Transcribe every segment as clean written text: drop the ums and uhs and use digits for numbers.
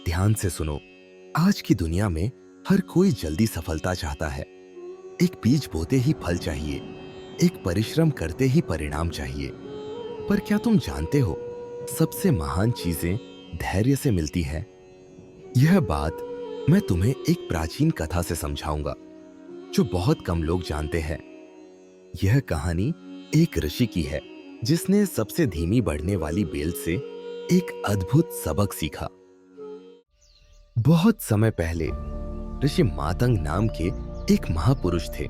ध्यान से सुनो। आज की दुनिया में हर कोई जल्दी सफलता चाहता है। एक बीज बोते ही फल चाहिए, एक परिश्रम करते ही परिणाम चाहिए। पर क्या तुम जानते हो, सबसे महान चीजें धैर्य से मिलती है। यह बात मैं तुम्हें एक प्राचीन कथा से समझाऊंगा, जो बहुत कम लोग जानते हैं। यह कहानी एक ऋषि की है, जिसने सबसे धीमी बढ़ने वाली बेल से एक अद्भुत सबक सीखा। बहुत समय पहले ऋषि मातंग नाम के एक महापुरुष थे।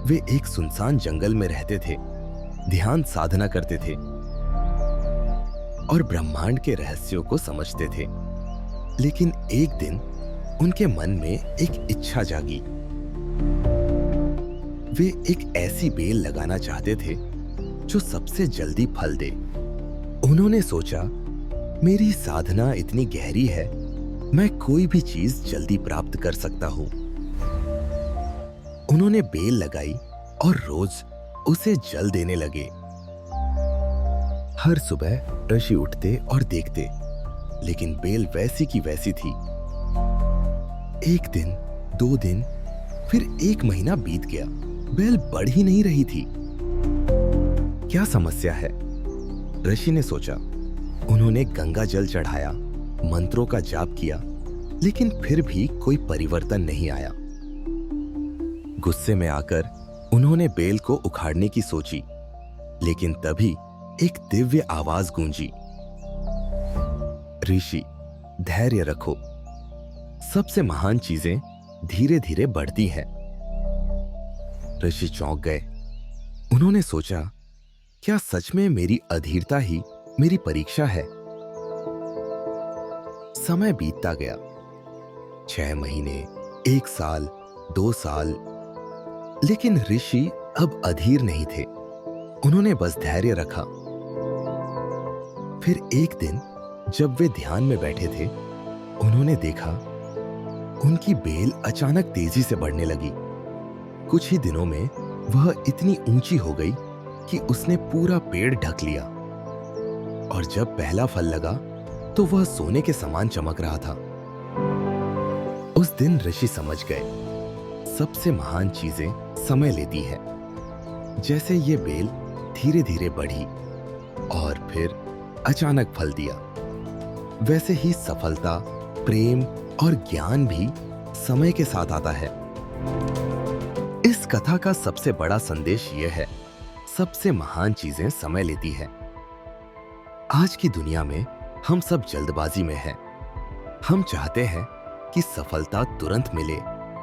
वे एक सुनसान जंगल में रहते थे, ध्यान साधना करते थे और ब्रह्मांड के रहस्यों को समझते थे। लेकिन एक दिन उनके मन में एक इच्छा जागी। वे एक ऐसी बेल लगाना चाहते थे जो सबसे जल्दी फल दे। उन्होंने सोचा, मेरी साधना इतनी गहरी है, मैं कोई भी चीज जल्दी प्राप्त कर सकता हूं। उन्होंने बेल लगाई और रोज उसे जल देने लगे। हर सुबह ऋषि उठते और देखते, लेकिन बेल वैसी की वैसी थी। एक दिन, 2 दिन, फिर 1 महीना बीत गया, बेल बढ़ ही नहीं रही थी। क्या समस्या है? ऋषि ने सोचा। उन्होंने गंगा जल चढ़ाया, मंत्रों का जाप किया, लेकिन फिर भी कोई परिवर्तन नहीं आया। गुस्से में आकर उन्होंने बेल को उखाड़ने की सोची, लेकिन तभी एक दिव्य आवाज गूंजी, ऋषि, धैर्य रखो। सबसे महान चीजें धीरे धीरे बढ़ती हैं। ऋषि चौंक गए। उन्होंने सोचा, क्या सच में मेरी अधीरता ही मेरी परीक्षा है? समय बीतता गया। 6 महीने, 1 साल, 2 साल, लेकिन ऋषि अब अधीर नहीं थे। उन्होंने बस धैर्य रखा। फिर एक दिन जब वे ध्यान में बैठे थे, उन्होंने देखा उनकी बेल अचानक तेजी से बढ़ने लगी। कुछ ही दिनों में वह इतनी ऊंची हो गई कि उसने पूरा पेड़ ढक लिया। और जब पहला फल लगा तो वह सोने के समान चमक रहा था। उस दिन ऋषि समझ गए, सबसे महान चीजें समय लेती है। जैसे ये बेल धीरे धीरे बढ़ी और फिर अचानक फल दिया, वैसे ही सफलता, प्रेम और ज्ञान भी समय के साथ आता है। इस कथा का सबसे बड़ा संदेश यह है, सबसे महान चीजें समय लेती है। आज की दुनिया में हम सब जल्दबाजी में हैं। हम चाहते हैं कि सफलता तुरंत मिले,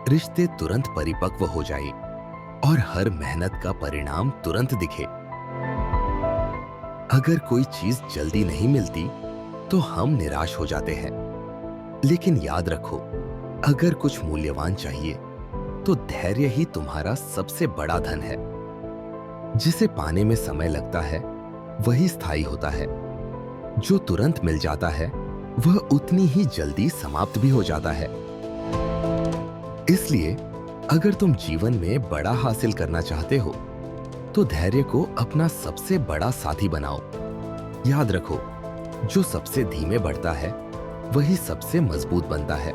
रिश्ते तुरंत परिपक्व हो जाए और हर मेहनत का परिणाम तुरंत दिखे। अगर कोई चीज जल्दी नहीं मिलती तो हम निराश हो जाते हैं। लेकिन याद रखो, अगर कुछ मूल्यवान चाहिए तो धैर्य ही तुम्हारा सबसे बड़ा धन है। जिसे पाने में समय लगता है वही स्थायी होता है। जो तुरंत मिल जाता है वह उतनी ही जल्दी समाप्त भी हो जाता है। इसलिए अगर तुम जीवन में बड़ा हासिल करना चाहते हो तो धैर्य को अपना सबसे बड़ा साथी बनाओ। याद रखो, जो सबसे धीमे बढ़ता है वही सबसे मजबूत बनता है।